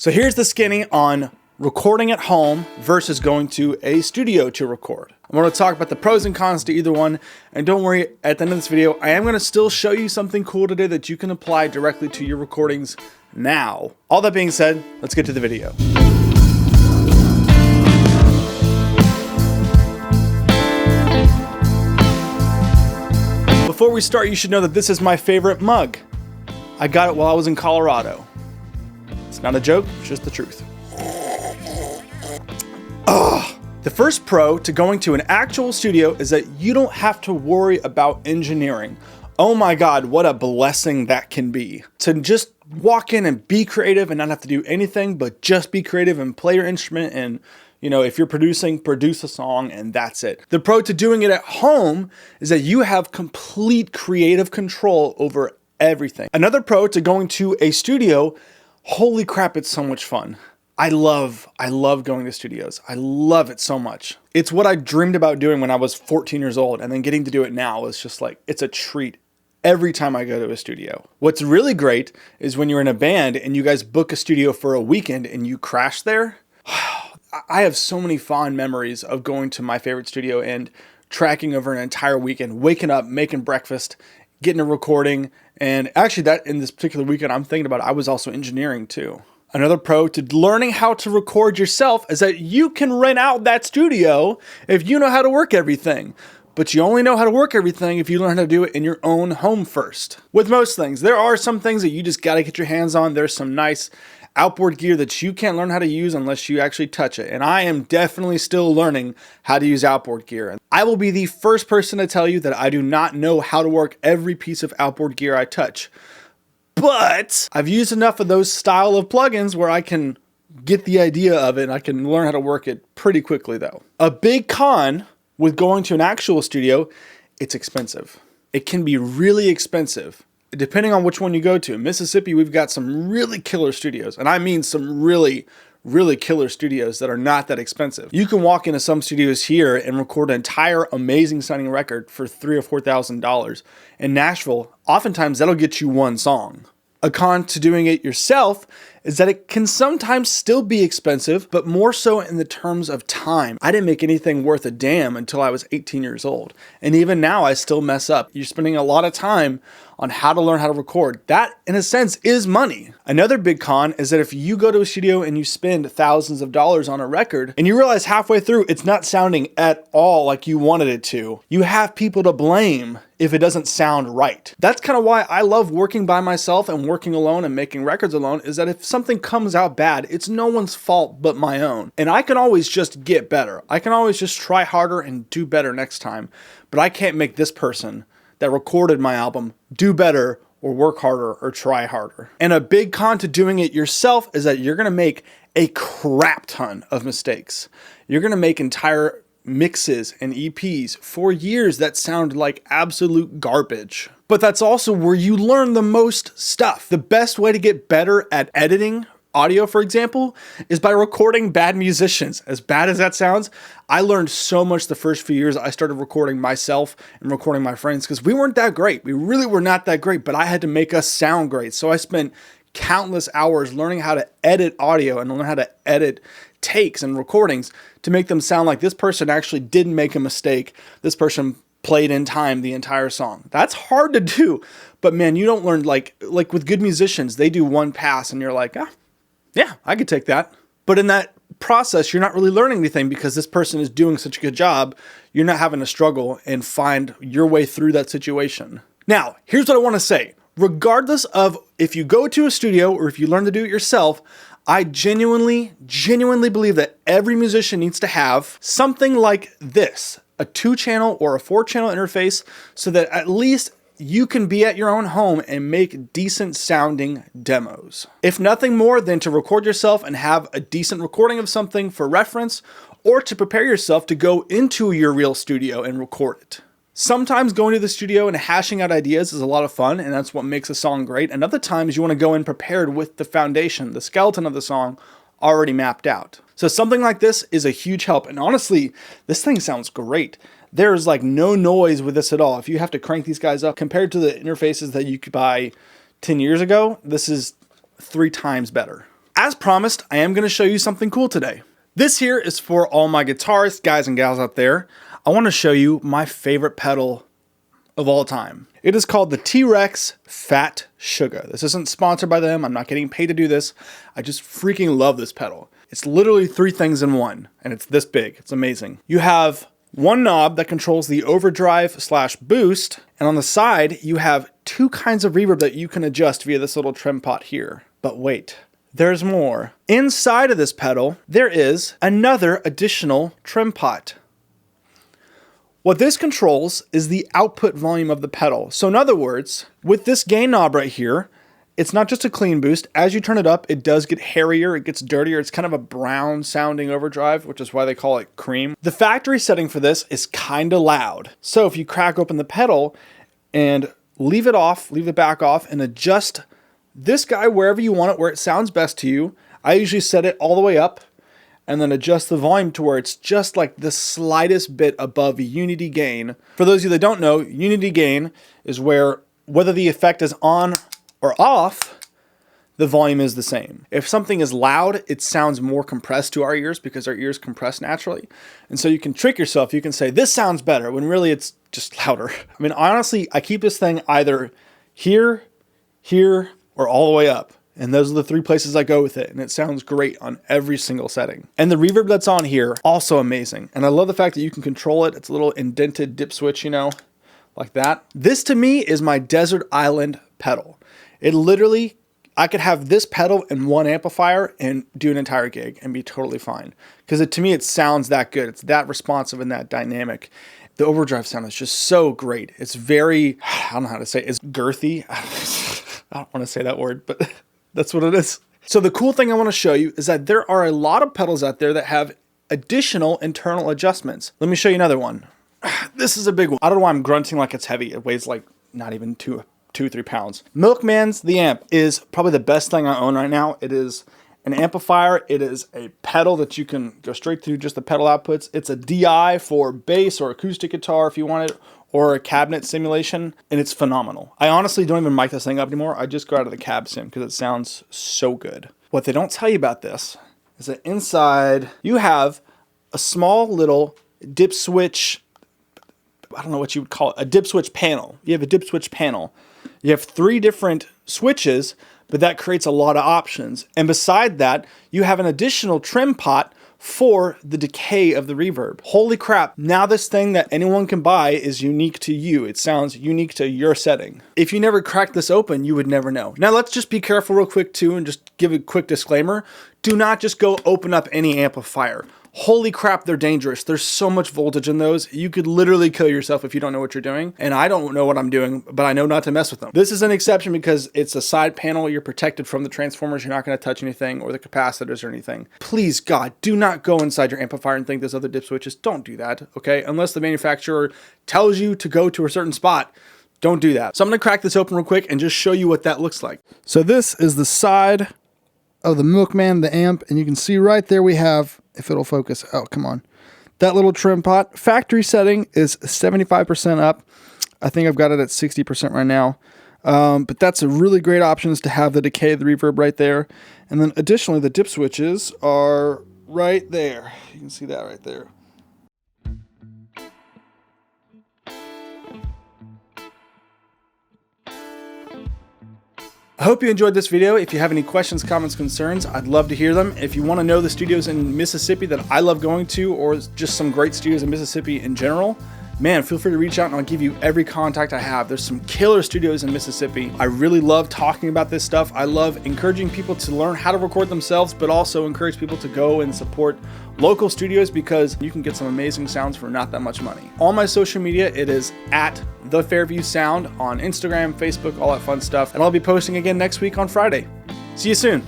So here's the skinny on recording at home versus going to a studio to record. I'm going to talk about the pros and cons to either one, and don't worry, at the end of this video, I am going to still show you something cool today that you can apply directly to your recordings now. All that being said, let's get to the video. Before we start, you should know that this is my favorite mug. I got it while I was in Colorado. It's not a joke, it's just the truth. The first pro to going to an actual studio is that you don't have to worry about engineering. Oh my God, what a blessing that can be. To just walk in and be creative and not have to do anything but just be creative and play your instrument and, you know, if you're producing, produce a song and that's it. The pro to doing it at home is that you have complete creative control over everything. Another pro to going to a studio, holy crap, it's so much fun. I love going to studios. I love it so much. It's what I dreamed about doing when I was 14 years old, and then getting to do it now is just like, it's a treat every time I go to a studio. What's really great is when you're in a band and you guys book a studio for a weekend and you crash there. I have so many fond memories of going to my favorite studio and tracking over an entire weekend, waking up, making breakfast, getting a recording. And actually that in this particular weekend I'm thinking about, I was also engineering too. Another pro to learning how to record yourself is that you can rent out that studio if you know how to work everything. But you only know how to work everything if you learn how to do it in your own home first. With most things, there are some things that you just got to get your hands on. There's some nice outboard gear that you can't learn how to use unless you actually touch it. And I am definitely still learning how to use outboard gear. I will be the first person to tell you that I do not know how to work every piece of outboard gear I touch. But I've used enough of those style of plugins where I can get the idea of it and I can learn how to work it pretty quickly though. A big con with going to an actual studio, it's expensive. It can be really expensive depending on which one you go to. In Mississippi, we've got some really killer studios, and I mean some really killer studios that are not that expensive. You can walk into some studios here and record an entire amazing sounding record for $3,000 or $4,000. In Nashville, oftentimes that'll get you one song. A con to doing it yourself is that it can sometimes still be expensive, but more so in the terms of time. I didn't make anything worth a damn until I was 18 years old. And even now I still mess up. You're spending a lot of time on how to learn how to record. That, in a sense, is money. Another big con is that if you go to a studio and you spend thousands of dollars on a record and you realize halfway through it's not sounding at all like you wanted it to, you have people to blame if it doesn't sound right. That's kind of why I love working by myself and working alone and making records alone, is that if something comes out bad, it's no one's fault but my own. And I can always just get better. I can always just try harder and do better next time. But I can't make this person that recorded my album do better or work harder or try harder. And a big con to doing it yourself is that you're gonna make a crap ton of mistakes. You're gonna make entire mixes and EPs for years that sound like absolute garbage. But that's also where you learn the most stuff. The best way to get better at editing audio, for example, is by recording bad musicians. As bad as that sounds, I learned so much the first few years I started recording myself and recording my friends because we weren't that great. We really were not that great, but I had to make us sound great. So I spent countless hours learning how to edit audio and learn how to edit takes and recordings to make them sound like this person actually didn't make a mistake. This person played in time the entire song. That's hard to do, but man, you don't learn like with good musicians, they do one pass and you're like, yeah, I could take that. But in that process, you're not really learning anything because this person is doing such a good job. You're not having to struggle and find your way through that situation. Now, here's what I want to say. Regardless of if you go to a studio or if you learn to do it yourself, I genuinely believe that every musician needs to have something like this, a 2-channel or a 4-channel interface, so that at least you can be at your own home and make decent sounding demos. If nothing more than to record yourself and have a decent recording of something for reference, or to prepare yourself to go into your real studio and record it. Sometimes going to the studio and hashing out ideas is a lot of fun, and that's what makes a song great. And other times you want to go in prepared with the foundation, the skeleton of the song already mapped out. So something like this is a huge help. And honestly, this thing sounds great. There's like no noise with this at all. If you have to crank these guys up compared to the interfaces that you could buy 10 years ago, this is 3 times better. As promised, I am going to show you something cool today. This here is for all my guitarists, guys and gals out there. I want to show you my favorite pedal of all time. It is called the T-Rex Fat Sugar. This isn't sponsored by them. I'm not getting paid to do this. I just freaking love this pedal. It's literally 3 things in one, and it's this big. It's amazing. You have one knob that controls the overdrive/boost, and on the side, you have 2 kinds of reverb that you can adjust via this little trim pot here. But wait, there's more. Inside of this pedal, there is another additional trim pot. What this controls is the output volume of the pedal. So in other words, with this gain knob right here, it's not just a clean boost. As you turn it up, it does get hairier, it gets dirtier. It's kind of a brown sounding overdrive, which is why they call it cream. The factory setting for this is kind of loud. So if you crack open the pedal and leave it off, leave it back off, and adjust this guy wherever you want it, where it sounds best to you. I usually set it all the way up and then adjust the volume to where it's just like the slightest bit above unity gain. For those of you that don't know, unity gain is where whether the effect is on or off, the volume is the same. If something is loud, it sounds more compressed to our ears because our ears compress naturally. And so you can trick yourself. You can say, this sounds better, when really it's just louder. I mean, honestly, I keep this thing either here, or all the way up. And those are the 3 places I go with it. And it sounds great on every single setting. And the reverb that's on here, also amazing. And I love the fact that you can control it. It's a little indented dip switch, you know, like that. This to me is my desert island pedal. It literally, I could have this pedal and 1 amplifier and do an entire gig and be totally fine. Because to me, it sounds that good. It's that responsive and that dynamic. The overdrive sound is just so great. It's very, I don't know how to say it. It's girthy. I don't want to say that word, but that's what it is. So the cool thing I want to show you is that there are a lot of pedals out there that have additional internal adjustments. Let me show you another one. This is a big one. I don't know why I'm grunting like it's heavy. It weighs like not even 2-3 pounds. Milkman's The Amp is probably the best thing I own right now. It is an amplifier. It is a pedal that you can go straight through just the pedal outputs. It's a DI for bass or acoustic guitar if you want it, or a cabinet simulation, and it's phenomenal. I honestly don't even mic this thing up anymore. I just go out of the cab sim because it sounds so good. What they don't tell you about this is that inside you have a small little dip switch, I don't know what you would call it, a dip switch panel. You have a dip switch panel. You have 3 different switches, but that creates a lot of options. And beside that, you have an additional trim pot for the decay of the reverb. Holy crap, now this thing that anyone can buy is unique to you. It sounds unique to your setting. If you never cracked this open, you would never know. Now let's just be careful real quick too and just give a quick disclaimer. Do not just go open up any amplifier. Holy crap, they're dangerous. There's so much voltage in those. You could literally kill yourself if you don't know what you're doing. And I don't know what I'm doing, but I know not to mess with them. This is an exception because it's a side panel. You're protected from the transformers. You're not going to touch anything or the capacitors or anything. Please, God, do not go inside your amplifier and think there's other dip switches. Don't do that, okay? Unless the manufacturer tells you to go to a certain spot. Don't do that. So I'm going to crack this open real quick and just show you what that looks like. So this is the side of the Milkman, the amp, and you can see right there we have, if it'll focus, oh, come on, that little trim pot. Factory setting is 75% up. I think I've got it at 60% right now. But that's a really great option, is to have the decay of the reverb right there. And then additionally, the dip switches are right there. You can see that right there. I hope you enjoyed this video. If you have any questions, comments, concerns, I'd love to hear them. If you want to know the studios in Mississippi that I love going to, or just some great studios in Mississippi in general, man, feel free to reach out and I'll give you every contact I have. There's some killer studios in Mississippi. I really love talking about this stuff. I love encouraging people to learn how to record themselves, but also encourage people to go and support local studios because you can get some amazing sounds for not that much money. On my social media, it is at The Fairview Sound on Instagram, Facebook, all that fun stuff. And I'll be posting again next week on Friday. See you soon.